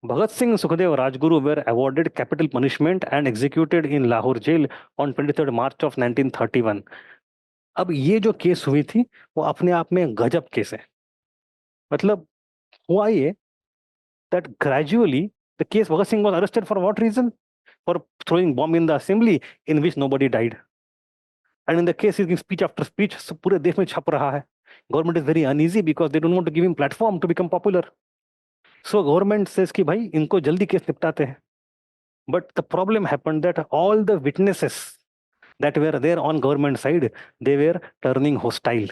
Bhagat Singh and Sukhdev Rajguru were awarded capital punishment and executed in Lahore jail on 23rd March of 1931. अब ये जो case हुई थी वो अपने आप में गजब केस है। मतलब हुआ ये that gradually the case Bhagat Singh was arrested for what reason? For throwing bomb in the assembly in which nobody died. And in the case he's giving speech after speech, so पूरे देश में छप रहा है. Government is very uneasy because they don't want to give him platform to become popular. So government says कि भाई इनको जल्दी केस निपटाते हैं. But the problem happened that all the witnesses that were there on government side, they were turning hostile.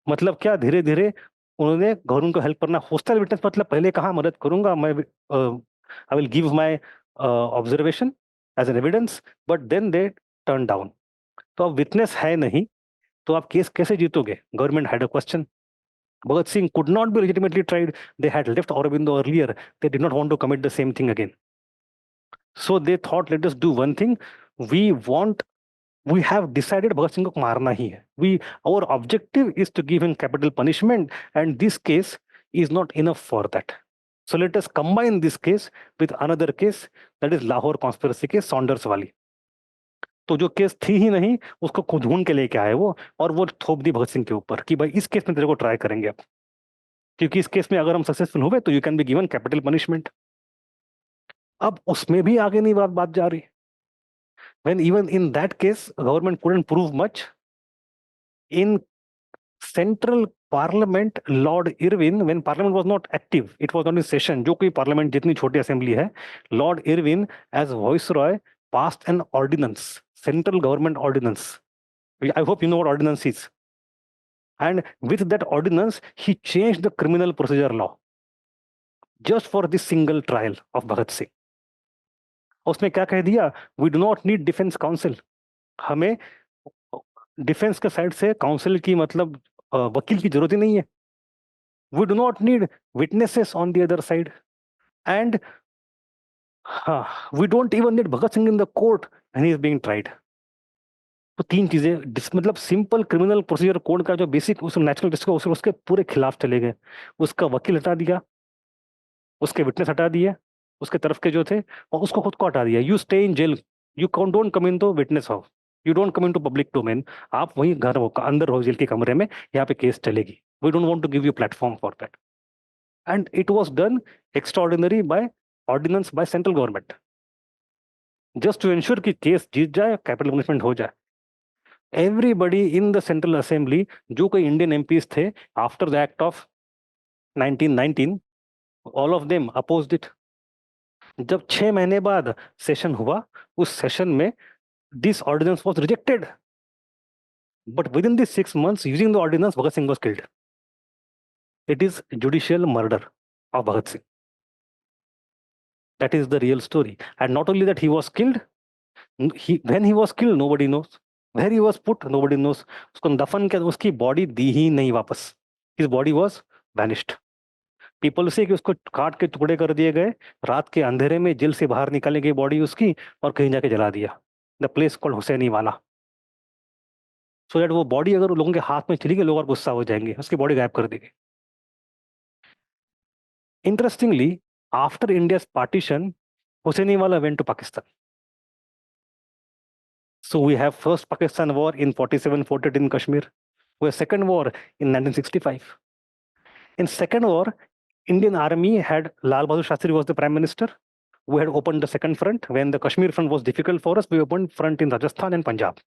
मतलब क्या, धीरे धीरे उन्होंने गवर्नमेंट को हेल्प करना. होस्टाइल विटनेस मतलब पहले कहा मदद करूंगा मैं, I will give my observation as an evidence, but then they turn down. तो अब विटनेस है नहीं तो आप केस कैसे जीतोगे? Government had a question. Bhagat Singh could not be legitimately tried. They had left Aurobindo earlier. They did not want to commit the same thing again. So they thought, let us do one thing. We have decided Bhagat Singh को मारना ही है. Our objective is to give him capital punishment, and this case is not enough for that. So let us combine this case with another case, that is Lahore Conspiracy Case, Saunders वाली. तो जो case थी ही नहीं उसको खुद ढूंढ के लेके आए वो, और वो थोप दी भगत सिंह के ऊपर कि भाई इस केस में तेरे को ट्राई करेंगे अब, क्योंकि इस केस में अगर हम सक्सेसफुल हुए तो you can be given capital punishment. अब उसमें भी आगे नहीं बात जा रही. When even in that case government couldn't prove much, in central parliament Lord Irwin, when parliament was not active, it was not in session, जो कोई parliament जितनी छोटी assembly है, Lord Irwin as viceroy passed an ordinance, central government ordinance. I hope you know what ordinance is. And with that ordinance he changed the criminal procedure law just for this single trial of Bhagat Singh. उसने क्या कह दिया? We do not need defense counsel. हमें defence के side से counsel की मतलब वकील की जरूरत ही नहीं है. We do not need witnesses on the other side, and we don't even need Bhagat Singh in the court and he is being tried. तो तीन चीजें, मतलब सिंपल क्रिमिनल प्रोसीजर कोड का जो बेसिक उस नेचुरल रिस्क उसके पूरे खिलाफ चले गए. उसका वकील हटा दिया, उसके विटनेस हटा दिए उसके तरफ के जो थे, और उसको खुद को हटा दिया. You stay in jail, you don't come in to witness house, you don't come in to public domain. आप वहीं घर हो, अंदर हो जेल के कमरे में, यहाँ पे केस चलेगी. We don't want to give you platform for that. And it was done extraordinary by ordinance by central government, just to ensure कि केस जीत जाए, कैपिटल पनिशमेंट हो जाए. Everybody in the central assembly, जो कोई Indian MPs थे after the act of 1919, all of them opposed it. जब 6 महीने बाद सेशन हुआ, उस सेशन में this ordinance was rejected, but with in this 6 months using the ordinance Bhagat Singh was killed. It is judicial murder of Bhagat Singh. That is the real story. And not only that he was killed, when he was killed nobody knows. Where he was put nobody knows. उसको दफन के उसकी body दी ही नहीं वापस. His body was vanished. People से कि उसको काट के टुकड़े कर दिए गए, रात के अंधेरे में जेल से बाहर निकाली गई बॉडी उसकी, और कहीं जाके जला दिया. द प्लेस कॉल्ड हुसैनी वाला. सो दैट वो बॉडी अगर लोगों के हाथ में चली गई, लोग और गुस्सा हो जाएंगे, उसकी बॉडी गायब कर दी गई. Interestingly, after India's partition, Hussainiwala went to Pakistan. So we have first Pakistan war in 47-48 in Kashmir. We have second war in 1965. In second war, Indian army had Lal Bahadur Shastri was the prime minister. We had opened the second front. When the Kashmir front was difficult for us, we opened front in Rajasthan and Punjab.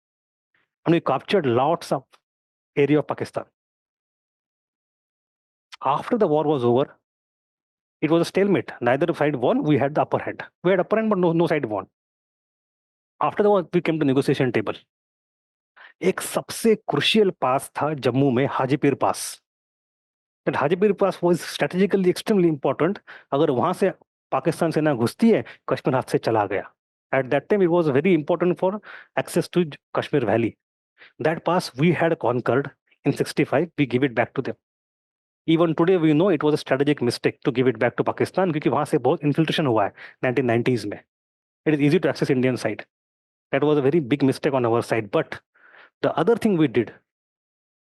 And we captured lots of area of Pakistan. After the war was over, it was a stalemate. Neither side won. We had the upper hand. We had upper hand, but no side won. After the war, we came to negotiation table. एक सबसे crucial पास था जम्मू में, Hajipir pass. That Hajipir pass was strategically extremely important. अगर वहां से पाकिस्तान सेना घुसती है, कश्मीर हाथ से चला गया. At that time it was very important for access to Kashmir valley. That pass we had conquered in 65. We give it back to them. Even today we know it was a strategic mistake to give it back to Pakistan, क्योंकि वहां से बहुत infiltration हुआ है 1990s में. It is easy to access Indian side. That was a very big mistake on our side. But the other thing we did,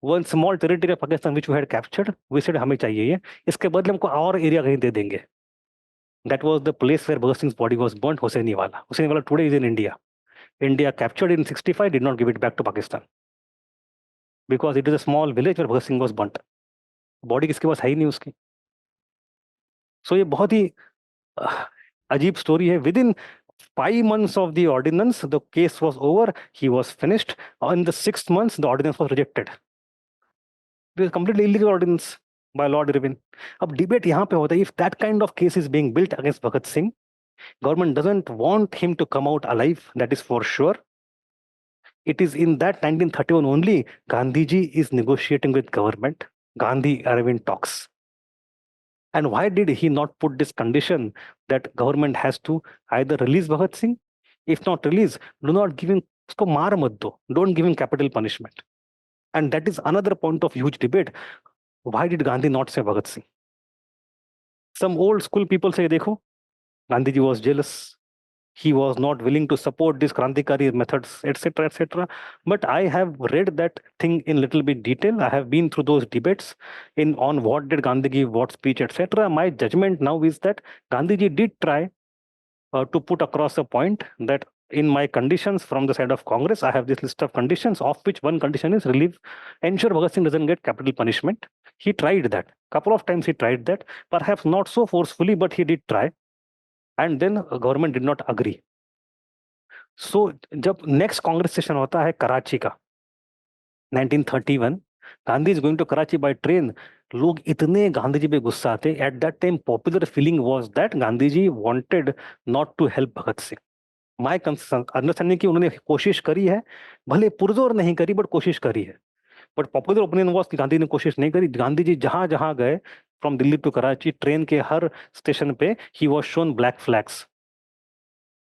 one small territory of Pakistan which we had captured, we said हमें चाहिए ये, इसके बदले हमको और area कहीं दे देंगे. That was the place where Bhagat Singh's body was burnt, Hosseini Wala today is in India. India captured it in 65, did not give it back to Pakistan because it is a small village where Bhagat Singh was burnt. Body किसके पास है ही नहीं उसकी. सो ये बहुत ही अजीब story है. With in 5 months of the ordinance, the case was over. He was finished. In the 6th month, the ordinance was rejected. It is completely illegal ordinance by Lord Irwin. अब debate यहाँ पे होता है, if that kind of case is being built against Bhagat Singh, government doesn't want him to come out alive, that is for sure. It is in that 1931 only Gandhiji is negotiating with government. Gandhi Arvind talks. And why did he not put this condition that government has to either release Bhagat Singh? If not release, do not give him, usko maar mat do. Don't give him capital punishment. And that is another point of huge debate. Why did Gandhi not say Bhagat Singh? Some old school people say, dekho, Gandhiji was jealous. He was not willing to support these Krantikari methods, etc., etc. But I have read that thing in little bit detail. I have been through those debates on what did Gandhi give, what speech, etc. My judgment now is that Gandhiji did try to put across a point that in my conditions from the side of Congress, I have this list of conditions, of which one condition is relieve, ensure Bhagat Singh doesn't get capital punishment. He tried that. Couple of times he tried that, perhaps not so forcefully, but he did try. And then government did not agree. So जब next Congress session होता है कराची का 1931, Gandhi is going to Karachi by train. लोग इतने गांधी जी पे गुस्सा आते. At that time, popular feeling was that Gandhi ji wanted not to help Bhagat Singh. My understanding कि उन्होंने कोशिश करी है, भले पुरजोर नहीं करी, but कोशिश करी है. But popular opinion was कि गांधी ने कोशिश नहीं करी. गांधी जी जहां जहां गए, from Delhi to Karachi, train के हर स्टेशन पे he was shown black flags.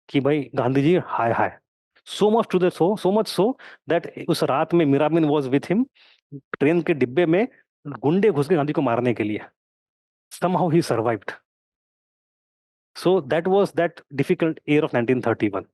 कि भाई गांधी जी हाय हाय. So much so that उस रात में मीराबिन was with him. ट्रेन के डिब्बे में गुंडे घुस गए गांधी को मारने के लिए. Somehow he survived. So that was that difficult year of 1931.